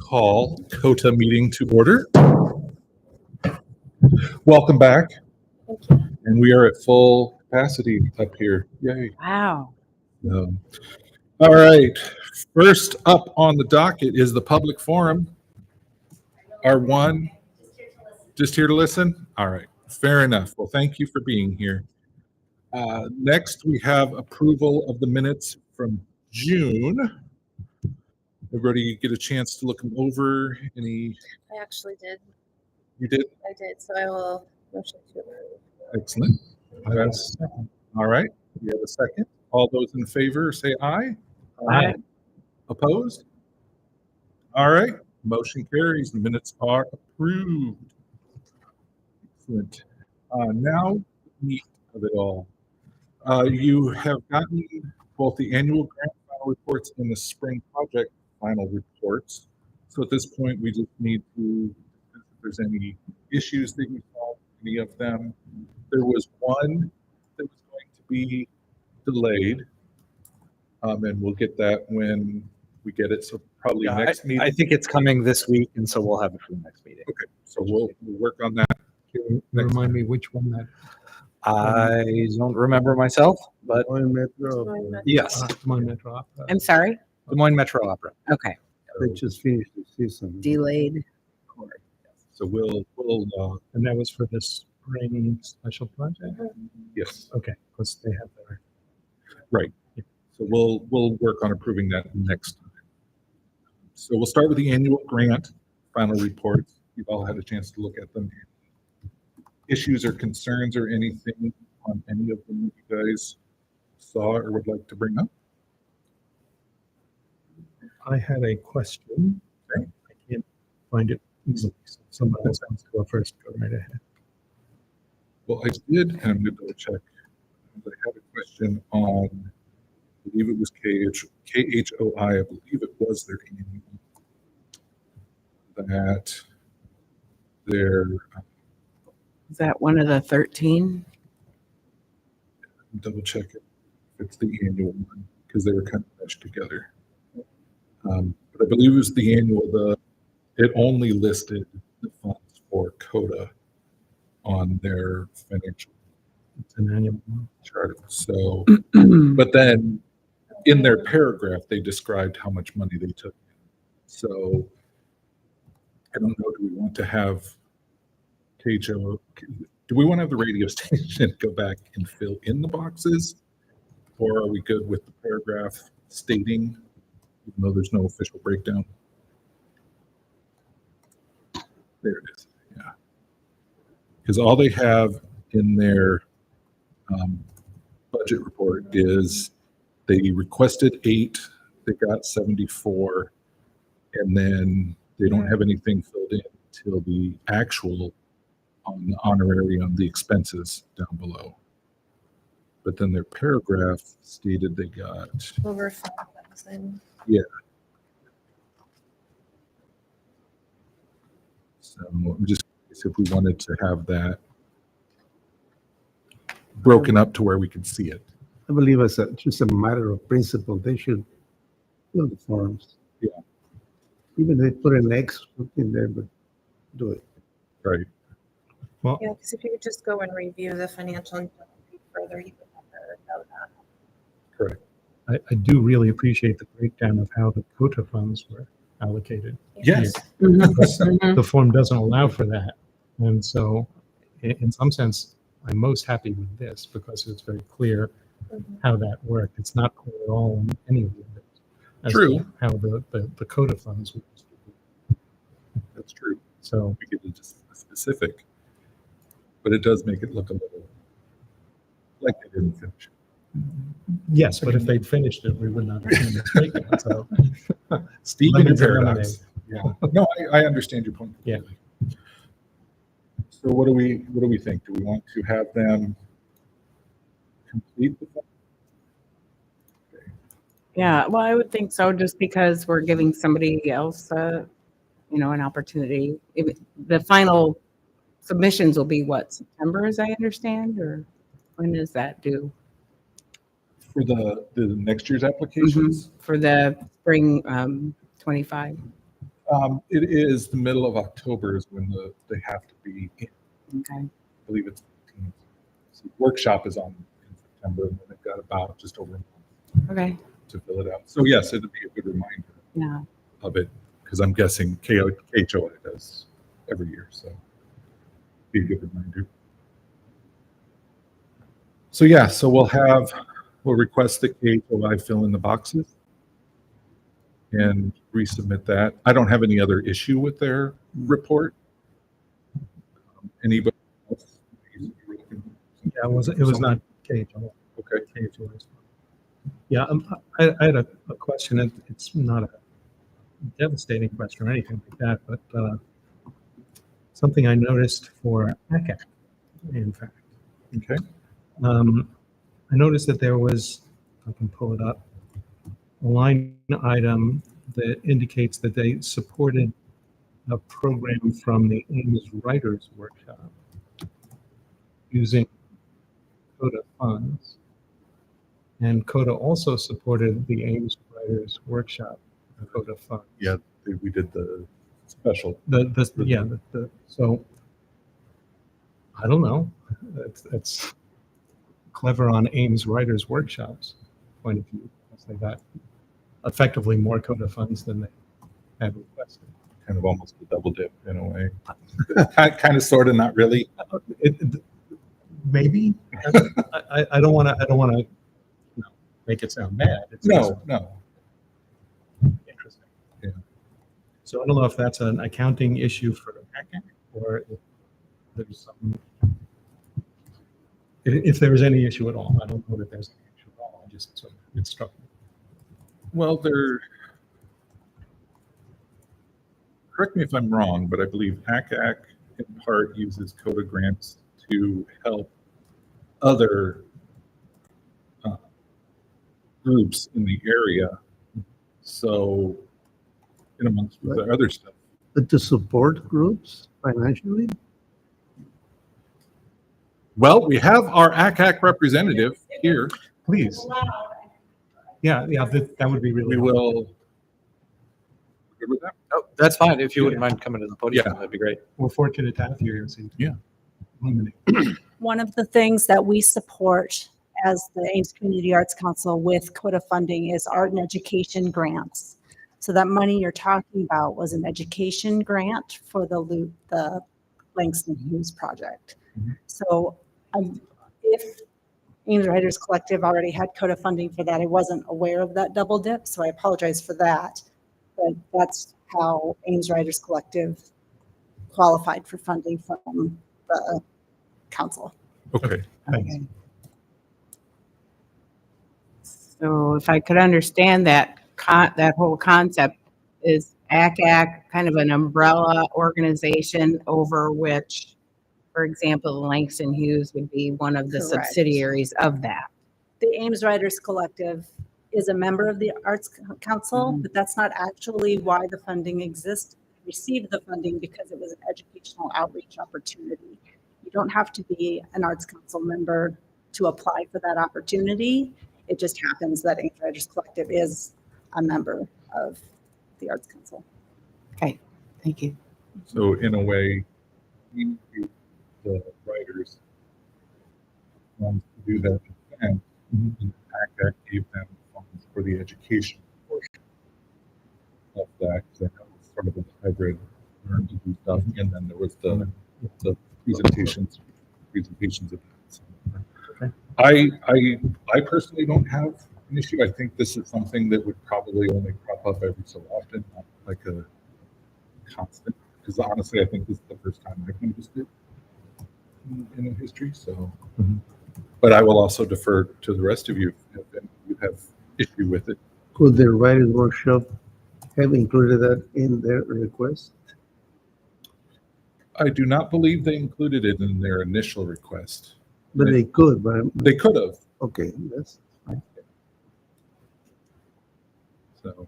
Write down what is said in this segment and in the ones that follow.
call COTA meeting to order. Welcome back. Thank you. And we are at full capacity up here. Yay. Wow. All right. First up on the docket is the public forum. R1, just here to listen? All right. Fair enough. Well, thank you for being here. Next, we have approval of the minutes from June. Everybody get a chance to look them over. Any? I actually did. You did? I did. So I will motion to approve. Excellent. All right. We have a second. All those in favor say aye. Aye. Opposed? All right. Motion carries. The minutes are approved. Excellent. Now, the meat of it all. You have gotten both the annual grant final reports and the spring project final reports. So at this point, we just need to, if there's any issues that you saw, any of them. There was one that was going to be delayed, and we'll get that when we get it. So probably next meeting. I think it's coming this week, and so we'll have it for the next meeting. Okay, so we'll work on that. Can you remind me which one that? I don't remember myself, but yes, Des Moines Metro Opera. I'm sorry. Des Moines Metro Opera. Okay. They just finished the season. Delayed. So we'll And that was for the spring special project? yes, Okay, because they have their. right. So we'll work on approving that next time. So we'll start with the annual grant final reports. You've all had a chance to look at them. Issues or concerns or anything on any of them you guys saw or would like to bring up? I had a question. I can't find it easily. So someone else wants to go first. Go right ahead. Well, I did, and I'm going to double check. I had a question on, I believe it was KHOI. I believe it was their annual. That their Is that one of the 13? double check it. It's the annual one because they were kind of meshed together. But I believe it was the annual. It only listed the funds for COTA on their financial It's an annual one. chart. So, but then in their paragraph, they described how much money they took. So I don't know. Do we want to have KHO? Do we want to have the radio station go back and fill in the boxes? Or are we good with the paragraph stating, even though there's no official breakdown? There it is. Yeah. Because all they have in their budget report is they requested 8, they got 74, and then they don't have anything filled in until the actual on the honorary on the expenses down below. But then their paragraph stated they got Over 5,000. So just if we wanted to have that broken up to where we could see it. I believe it's just a matter of principle. They should fill the forms. Yeah. Even if they put an X in there, but do it. Right. Well, Yeah, because if you could just go and review the financial and further, you would have to know that. Correct. I do really appreciate the breakdown of how the COTA funds were allocated. Yes. The form doesn't allow for that. And so in some sense, I'm most happy with this because it's very clear how that worked. It's not clear at all in any of the others as True. to how the COTA funds were. That's true. So We get into specific, but it does make it look a little like they didn't finish. yes, but if they'd finished it, we would not have seen this breakdown. So Steven Lemons and paradox. Yeah. No, I understand your point. Yeah. So what do we think? Do we want to have them complete the form? Yeah, well, I would think so, just because we're giving somebody else, an opportunity. The final submissions will be what, September, as I understand, or when is that due? For the next year's applications? For the spring 25. It is the middle of October is when they have to be in. Okay. I believe it's 15th. So the workshop is on in September, and then they've got about just over a month Okay. to fill it out. So yes, it'd be a good reminder Yeah. of it, because I'm guessing KHOI does every year, so be a good reminder. So yeah, so we'll request that KHOI fill in the boxes and resubmit that. I don't have any other issue with their report. Anybody else? Yeah, it was not KHO. Okay. KHO is fine. Yeah, I had a question. It's not a devastating question or anything like that, but something I noticed for ACAC, in fact. Okay. I noticed that there was, I can pull it up, a line item that indicates that they supported a program from the Ames Writers Workshop using CODA funds. And CODA also supported the Ames Writers Workshop CODA funds. Yeah, we did the special. So I don't know. It's clever on Ames Writers Workshops point of view, because they got effectively more CODA funds than they had requested. Kind of almost a double dip in a way. kind of, sort of, not really. Maybe. I don't want to make it sound bad. It's No. interesting. Yeah. So I don't know if that's an accounting issue for ACAC or if there's some. If there is any issue at all, I don't know that there's any issue at all. It struck me. Well, correct me if I'm wrong, but I believe ACAC in part uses CODA grants to help other groups in the area. So, in amongst the other stuff. But to support groups financially? Well, we have our ACAC representative here. Please. Yeah, that would be really. We will. Good with that? Oh, that's fine. If you wouldn't mind coming to the podium, Yeah. that'd be great. We're fortunate to have you here. So Yeah. One of the things that we support as the Ames Community Arts Council with CODA funding is art and education grants. So that money you're talking about was an education grant for the Langston Hughes project. Mhm. So if Ames Writers Collective already had CODA funding for that, I wasn't aware of that double dip, so I apologize for that. But that's how Ames Writers Collective qualified for funding from the council. Okay. thanks. Okay. So if I could understand that whole concept, is ACAC kind of an umbrella organization over which, for example, Langston Hughes would be one of the Correct. subsidiaries of that? The Ames Writers Collective is a member of the Arts Council, but that's not actually why the funding exists. We received the funding because it was an educational outreach opportunity. You don't have to be an Arts Council member to apply for that opportunity. It just happens that Ames Writers Collective is a member of the Arts Council. Okay, thank you. So in a way, we need the writers to do that. And ACAC gave them funds for the education portion of that. Because I know it's sort of a hybrid learn to do stuff. And then there was the presentations of that. So, Okay. I personally don't have an issue. I think this is something that would probably only crop up every so often, not like a constant. Because honestly, I think this is the first time I've noticed it in the history. So, but I will also defer to the rest of you if you have issue with it. Could the writers workshop have included that in their request? I do not believe they included it in their initial request. But they could, but They could have. okay, that's fine. So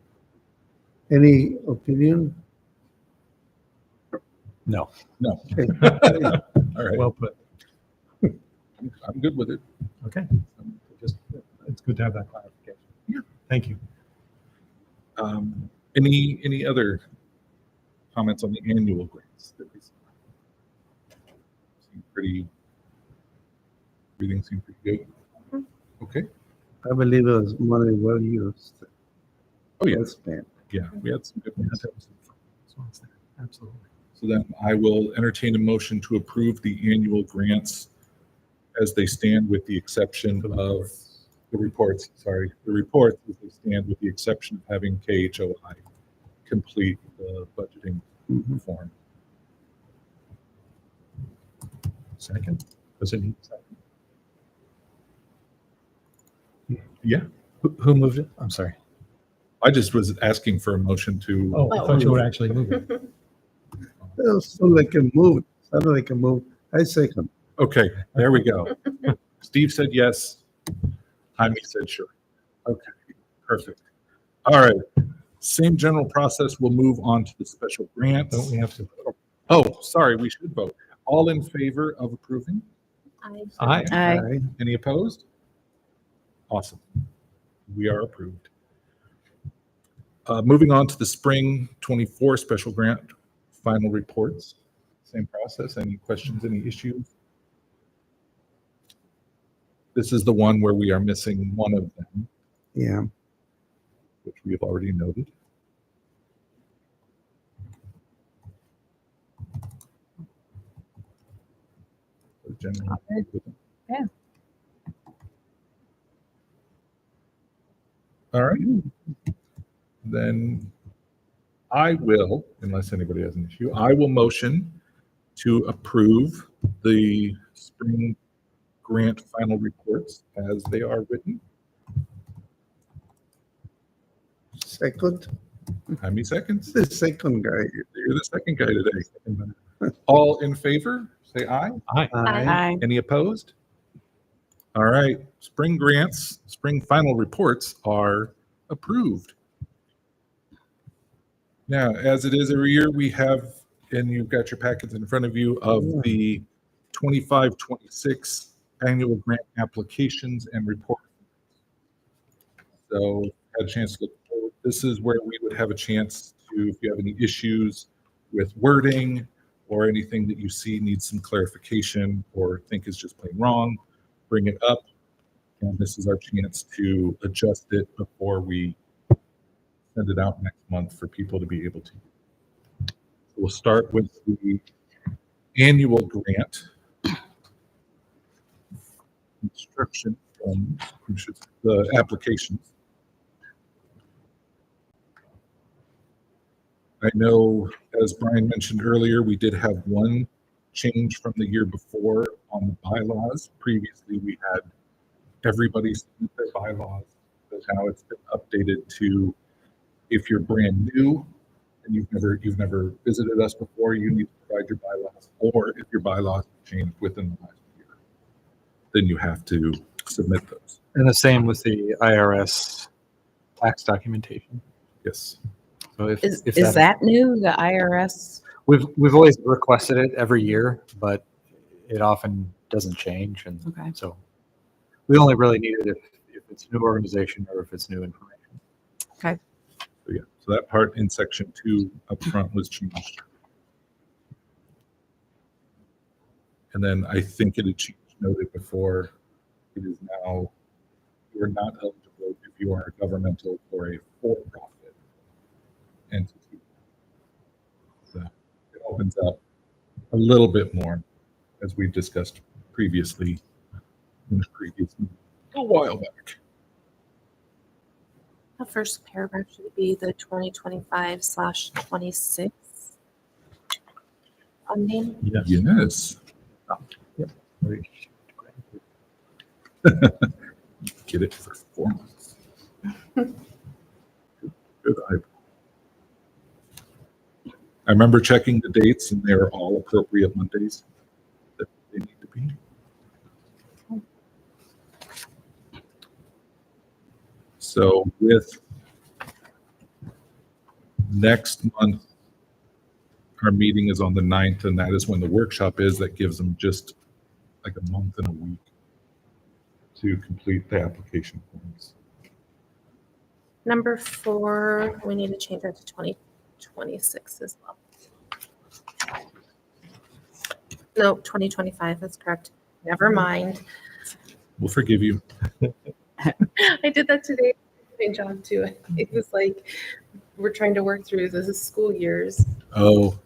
Any opinion? No. no. Okay. All right. Well put. I'm good with it. Okay. It's good to have that clarification. Yeah. Thank you. Any other comments on the annual grants? That we seem pretty, everything seemed pretty good. Okay. I believe it was money well used. Oh, yeah. Well spent. Yeah, we had some good ones. Absolutely. So then I will entertain a motion to approve the annual grants as they stand with the exception of the reports, sorry, the reports as they stand with the exception of having KHOI complete the budgeting Mhm. form. Second, does it need a second? Yeah, Who moved it? I'm sorry. I just was asking for a motion to. Oh, I thought you were actually moving. So they can move. So they can move. I second. Okay, there we go. Steve said yes. Jaime said sure. Okay, perfect. All right, same general process. We'll move on to the special grants. Don't we have to? Oh, sorry, we should vote. All in favor of approving? Aye. Aye. Any opposed? Awesome. We are approved. Moving on to the spring 24 special grant final reports. Same process. Any questions, any issues? This is the one where we are missing one of them, Yeah. which we have already noted. Yeah. All right. Then I will, unless anybody has an issue, I will motion to approve the spring grant final reports as they are written. Second. Jaime seconds. The second guy. You're the second guy today. All in favor, say aye. Aye. Aye. Any opposed? All right, spring grants, spring final reports are approved. Now, as it is every year, we have, and you've got your packets in front of you of the 25-26 annual grant applications and reports. So had a chance to look forward. This is where we would have a chance to, if you have any issues with wording or anything that you see needs some clarification or think is just plain wrong, bring it up. And this is our chance to adjust it before we send it out next month for people to be able to. We'll start with the annual grant instruction from the applications. I know, as Brian mentioned earlier, we did have one change from the year before on the bylaws. Previously, we had everybody submit their bylaws, but now it's been updated to if you're brand new and you've never visited us before, you need to provide your bylaws, or if your bylaws changed within the last year, then you have to submit those. And the same with the IRS tax documentation. Yes. So if Is that new, the IRS? we've always requested it every year, but it often doesn't change, and Okay. so we only really need it if it's a new organization or if it's new information. Okay. So yeah, so that part in section 2 up front was changed. And then I think it had changed, noted before, it is now, you are not eligible if you are a governmental or a for-profit entity. So it opens up a little bit more, as we've discussed previously in the previous meeting, a while back. The first paragraph should be the 2025/26 funding. Yes. Yes. Get it for 4 months. Good eye. I remember checking the dates, and they're all appropriate Mondays that they need to be. So with next month, our meeting is on the 9th, and that is when the workshop is. That gives them just like a month and a week to complete the application forms. Number 4, we need to change that to 2026 as well. No, 2025, that's correct. Never mind. We'll forgive you. I did that today. My job too. It was like, we're trying to work through the school years. Oh,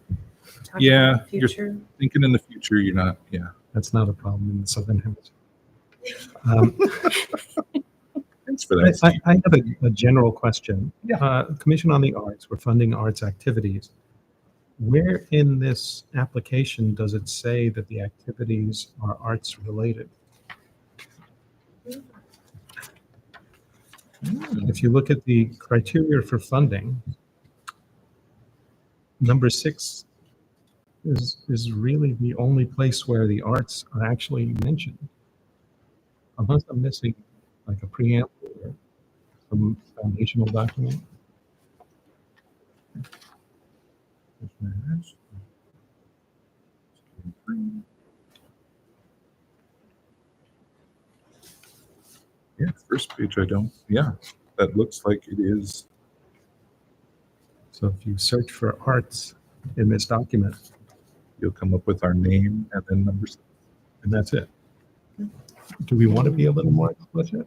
talk Yeah, about the you're- Future. thinking in the future, you're not, yeah. That's not a problem in the Southern Hemisphere. Um, Thanks for that, Steve. I have a general question. Yeah. Commission on the Arts, we're funding arts activities. Where in this application does it say that the activities are arts related? If you look at the criteria for funding, number 6 is really the only place where the arts are actually mentioned. Unless I'm missing like a preamble or some foundational document. Yeah, first page, I don't, yeah, that looks like it is. So if you search for arts in this document, You'll come up with our name and then numbers. and that's it. Do we want to be a little more explicit?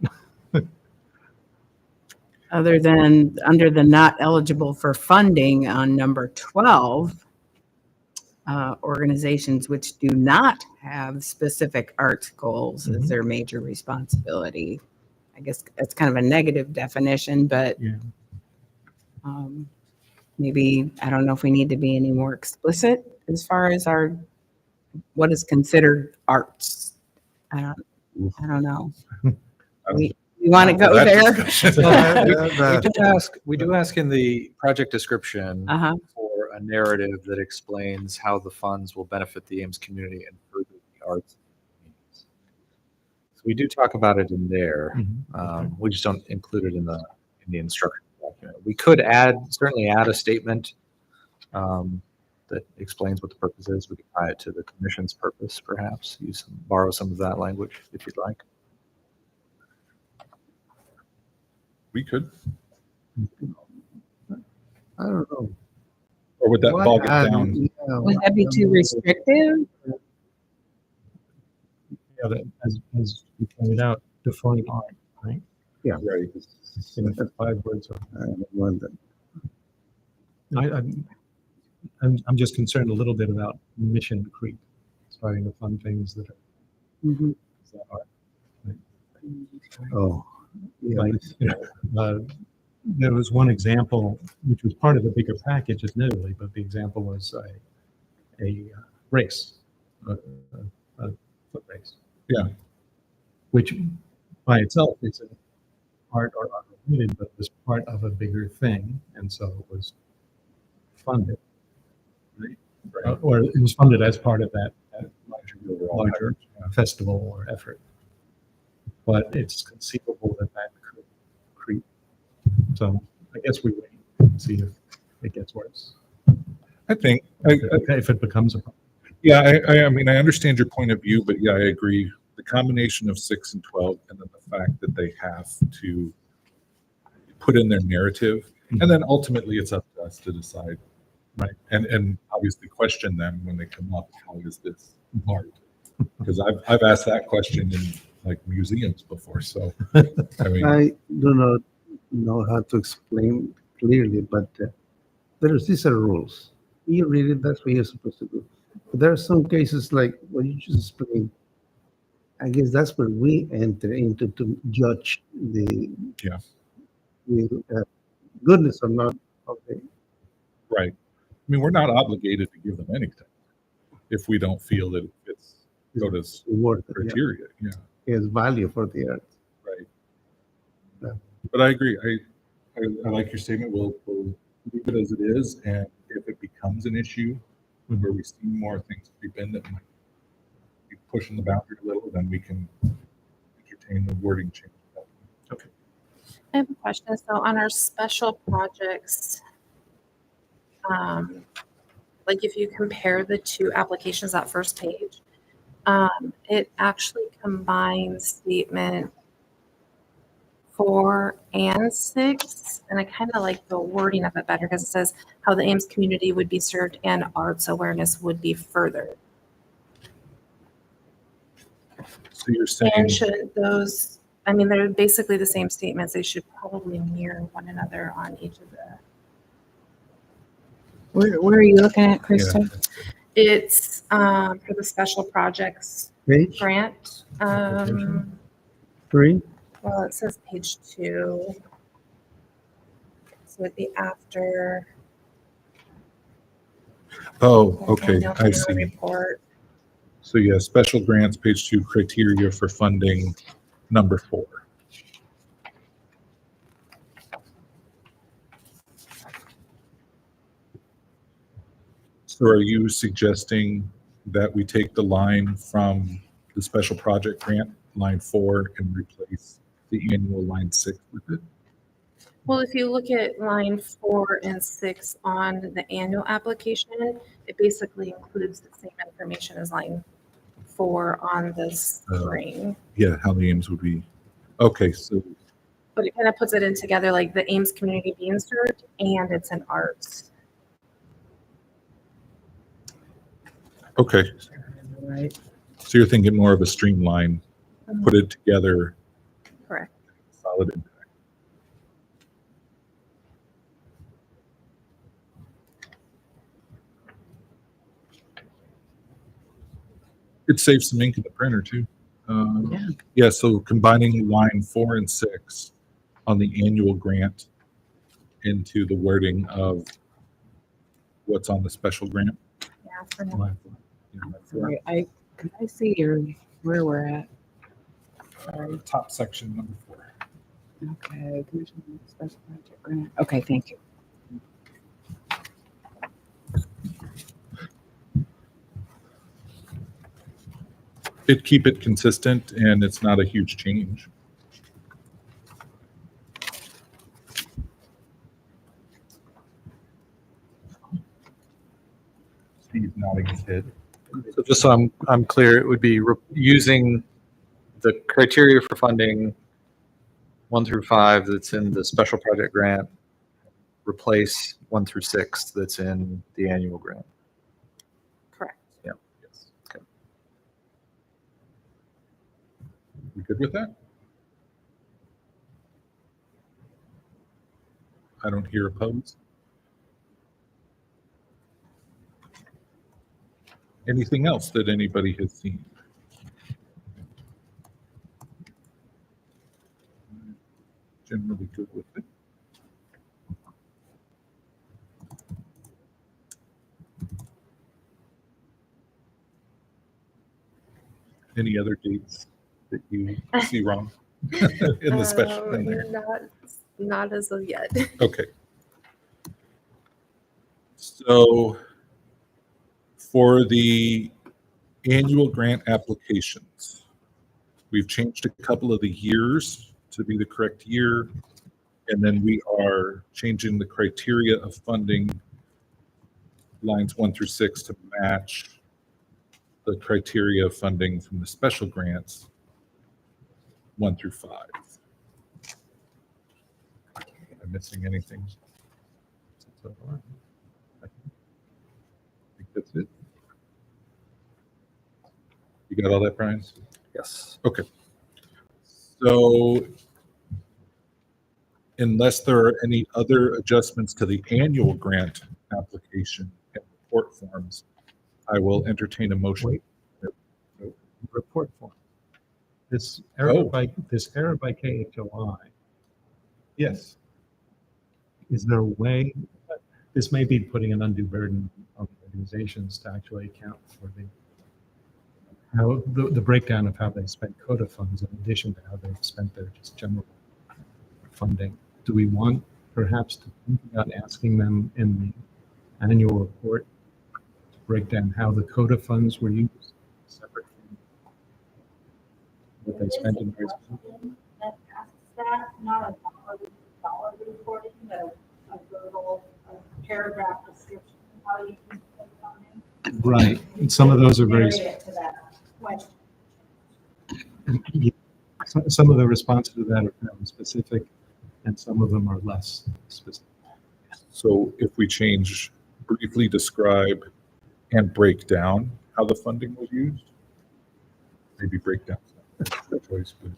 Other than under the not eligible for funding on number 12, organizations which do not have specific arts goals Mhm. as their major responsibility. I guess that's kind of a negative definition, but Yeah. maybe, I don't know if we need to be any more explicit as far as what is considered arts. I don't know. We want to go That there? discussion. We do ask in the project description Uh-huh. for a narrative that explains how the funds will benefit the Ames community and further the arts. So we do talk about it in there. We just don't include it in the instruction document. We could certainly add a statement that explains what the purpose is. We could tie it to the commission's purpose, perhaps. Borrow some of that language if you'd like. We could, I don't know. or would that Why bog it add- down? yeah, Would that be too restrictive? Yeah, as you pointed out, define art, right? Right. You know, 5 words. I don't want that. I'm just concerned a little bit about mission creep, starting to fund things that Mhm. are Oh, yeah. like, there was one example, which was part of the bigger package, admittedly, but the example was a race, a foot race. Yeah. Which by itself is an art or art related, but was part of a bigger thing, and so it was funded. Right? Or it was funded as part of that larger festival or effort. But it's conceivable that could creep. So I guess we wait and see if it gets worse. I think, If it becomes a problem. yeah, I mean, I understand your point of view, but yeah, I agree. The combination of 6 and 12, and then the fact that they have to put in their narrative, and then ultimately it's up to us to decide. Right. And obviously question them when they come up, how is this art? Because I've asked that question in like museums before, so, I mean, I do not know how to explain clearly, but these are rules. You read it, that's what you're supposed to do. But there are some cases like what you just explained. I guess that's where we enter into to judge the Yeah. the goodness or not of the right. I mean, we're not obligated to give them anything if we don't feel that it fits Coda's reward. criteria, yeah. Has value for the art. Right. Yeah. But I agree. I like your statement. We'll leave it as it is, and if it becomes an issue where we see more things creep in that might be pushing the boundary a little, then we can entertain the wording change. Okay. I have a question. So on our special projects, like if you compare the two applications, that first page, it actually combines statement 4 and 6. And I kind of like the wording of it better because it says how the Ames community would be served and arts awareness would be furthered. So you're saying, And shouldn't those, I mean, they're basically the same statements. They should probably mirror one another on each of the. Where are you looking at, Krista? It's for the special projects Page grant. Application? 3. Well, it says page 2. So it'd be after. oh, the okay, annual I annual see. Report. So yeah, special grants, page 2, criteria for funding, number 4. So are you suggesting that we take the line from the special project grant, line 4, and replace the annual line 6 with it? Well, if you look at line 4 and 6 on the annual application, it basically includes the same information as line 4 on the spring. Yeah, how the aims would be. Okay, so, But it kind of puts it in together, like the Ames Community Bean Cert, and it's an arts. okay, Right. so you're thinking more of a streamline, put it together, Correct. solid impact. It saves some ink in the printer too. Yeah. Yeah, so combining line 4 and 6 on the annual grant into the wording of what's on the special grant. Yeah, for now. Line you know, like Right. Can I see where we're at? Sorry. top section number 4. Okay. Commission Special Project Grant. Okay, thank you. Keep it consistent and it's not a huge change. Steve's nodding his head. So just so I'm clear, it would be using the criteria for funding 1 through 5 that's in the special project grant, replace 1 through 6 that's in the annual grant. Correct. Yeah. Yes. Okay. We good with that? I don't hear opposed. Anything else that anybody has seen? Generally good with it. Any other dates that you see wrong in the special in there? Not as of yet. Okay. So for the annual grant applications, we've changed a couple of the years to be the correct year. And then we are changing the criteria of funding lines 1 through 6 to match the criteria of funding from the special grants 1 through 5. Am I missing anything? I think that's it. You got all that, Brian? Yes. Okay. So unless there are any other adjustments to the annual grant application and report forms, I will entertain a motion. report form. This error Oh. by KHOI, Yes. is there a way, this may be putting an undue burden on organizations to actually account for the breakdown of how they spent CODA funds in addition to how they've spent their just general funding. Do we want perhaps to think about asking them in the annual report to break down how the CODA funds were used separate from what they spent in various? That asks that, not a dollar reporting, but a verbal, a paragraph description of how you can put on Right, and some of those are very, it to that question. some of the responses to that are fairly specific, and some of them are less specific. So if we change briefly describe and break down how the funding was used, maybe break down. choice, but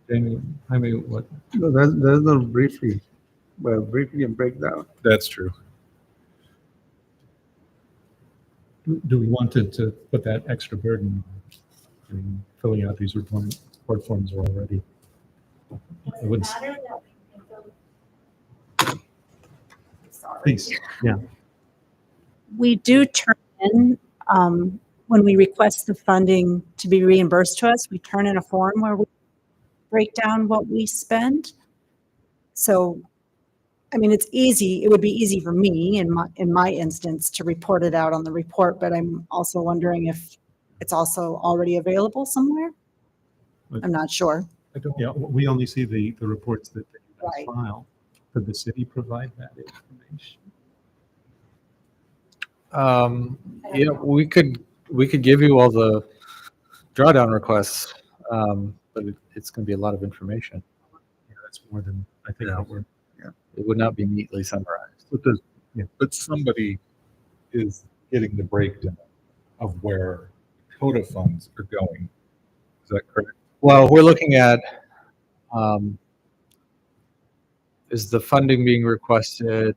Jamie, I mean, what, No, there's no briefly, well, briefly and breakdown. that's true. do we want to put that extra burden? I mean, filling out these report forms are already. I would, please, yeah. We do turn in, when we request the funding to be reimbursed to us, we turn in a form where we break down what we spend. So, I mean, it's easy, it would be easy for me in my instance to report it out on the report, but I'm also wondering if it's also already available somewhere? I'm not sure. I don't, Yeah, we only see the reports that you guys Right. file. Could the city provide that information? Yeah, we could give you all the drawdown requests, but it's going to be a lot of information. Yeah, that's more than I think Yeah. what we're. It would not be neatly summarized. but somebody is getting the breakdown of where CODA funds are going. Is that correct? Well, we're looking at, is the funding being requested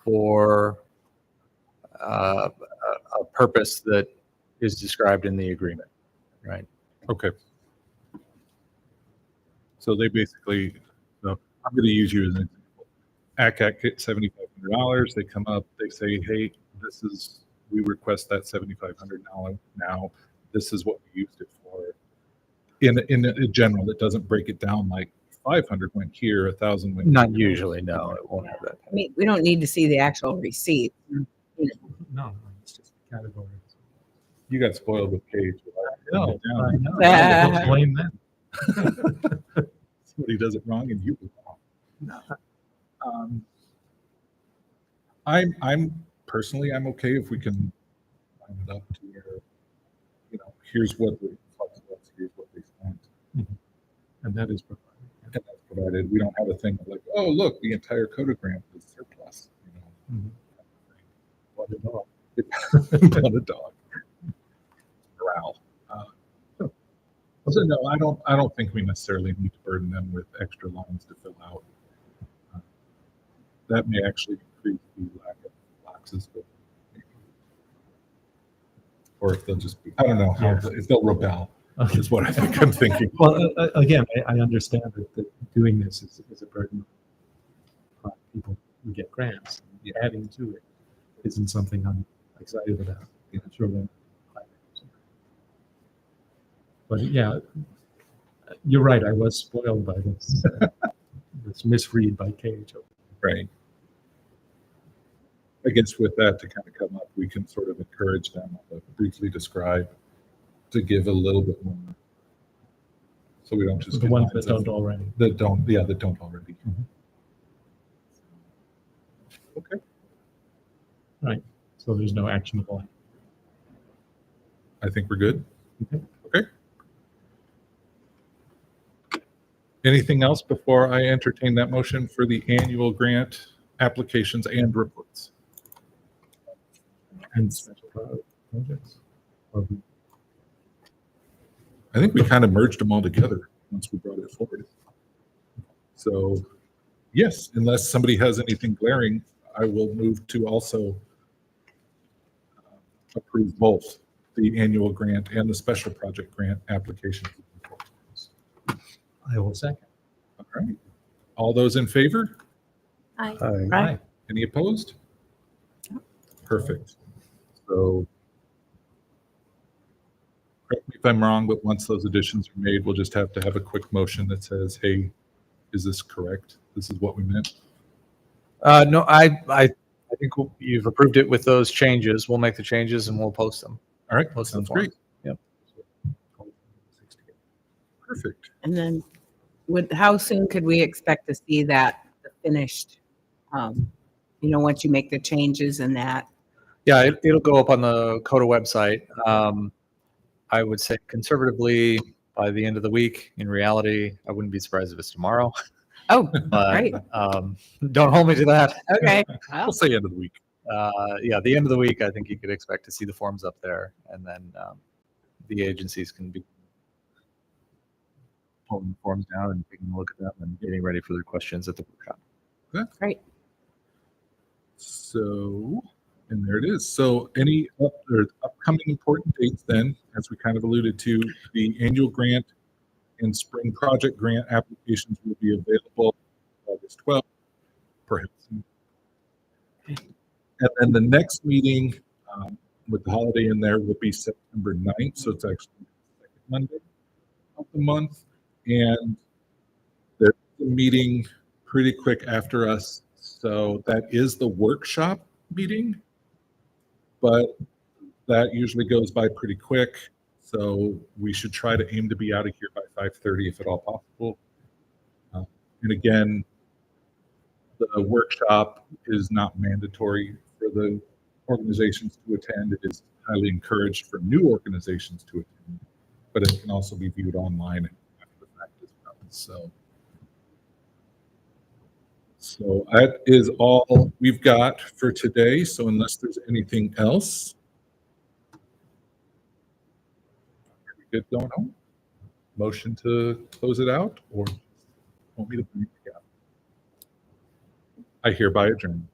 for a purpose that is described in the agreement, right? Okay. So they basically, so I'm going to use you as an example. ACAC gets $7,500. They come up, they say, hey, we request that $7,500 now. This is what we used it for. In a general, it doesn't break it down like 500 went here, 1,000 went Not here. usually, no, it won't have that. I mean, we don't need to see the actual receipt. No, it's just categories. You got spoiled with Cage. No, I know. Ah. Don't blame them. Somebody does it wrong and you do it wrong. I'm personally, I'm okay if we can line it up to where, here's what the flex was, here's what they spent. And that is provided. And that's provided. We don't have a thing of like, oh, look, the entire CODA grant is surplus. Mhm. Blood a dog. Blood a dog. Morale. So no, I don't think we necessarily need to burden them with extra lines to fill out. That may actually increase the lack of boxes, but or if they'll just be, I don't know how, if they'll rebel is what I think I'm thinking. Well, again, I understand that doing this is a burden on people who get grants. Adding to it isn't something I'm excited about. Yeah, sure. But yeah, you're right. I was spoiled by this this misread by Cage. Right. I guess with that to kind of come up, we can sort of encourage them to briefly describe, to give a little bit more. So we don't just. The get ones lines that of- don't already. That don't, yeah, that don't already. Okay. Right. So there's no actionable. I think we're good. Okay. Okay. Anything else before I entertain that motion for the annual grant applications and reports? And special projects. I think we kind of merged them all together once we brought it forward. So, yes, unless somebody has anything glaring, I will move to also approve both the annual grant and the special project grant applications. I will second. All right. All those in favor? Aye. Right. Any opposed? Perfect. So, correct me if I'm wrong, but once those additions are made, we'll just have to have a quick motion that says, hey, is this correct? This is what we meant. No, I think you've approved it with those changes. We'll make the changes and we'll post them. All right, Post them sounds for great. Yep. Perfect. And then how soon could we expect to see that finished? Once you make the changes and that. Yeah, it'll go up on the CODA website. I would say conservatively by the end of the week. In reality, I wouldn't be surprised if it's tomorrow. Oh, But great. don't hold me to that. Okay. We'll say end of the week. Yeah, the end of the week, I think you could expect to see the forms up there, and then the agencies can be pulling the forms down and taking a look at them and getting ready for their questions at the workshop. Great. So, and there it is. So any upcoming important dates then, as we kind of alluded to, the annual grant and spring project grant applications will be available August 12th, perhaps. And then the next meeting with the holiday in there will be September 9th. So it's actually the second Monday of the month. And there's a meeting pretty quick after us. So that is the workshop meeting, but that usually goes by pretty quick. So we should try to aim to be out of here by 5:30 if at all possible. And again, the workshop is not mandatory for the organizations to attend. It is highly encouraged for new organizations to attend, but it can also be viewed online after the fact as well. So that is all we've got for today. So unless there's anything else, are we good going home? Motion to close it out, or want me to bring it together? I hereby adjourn.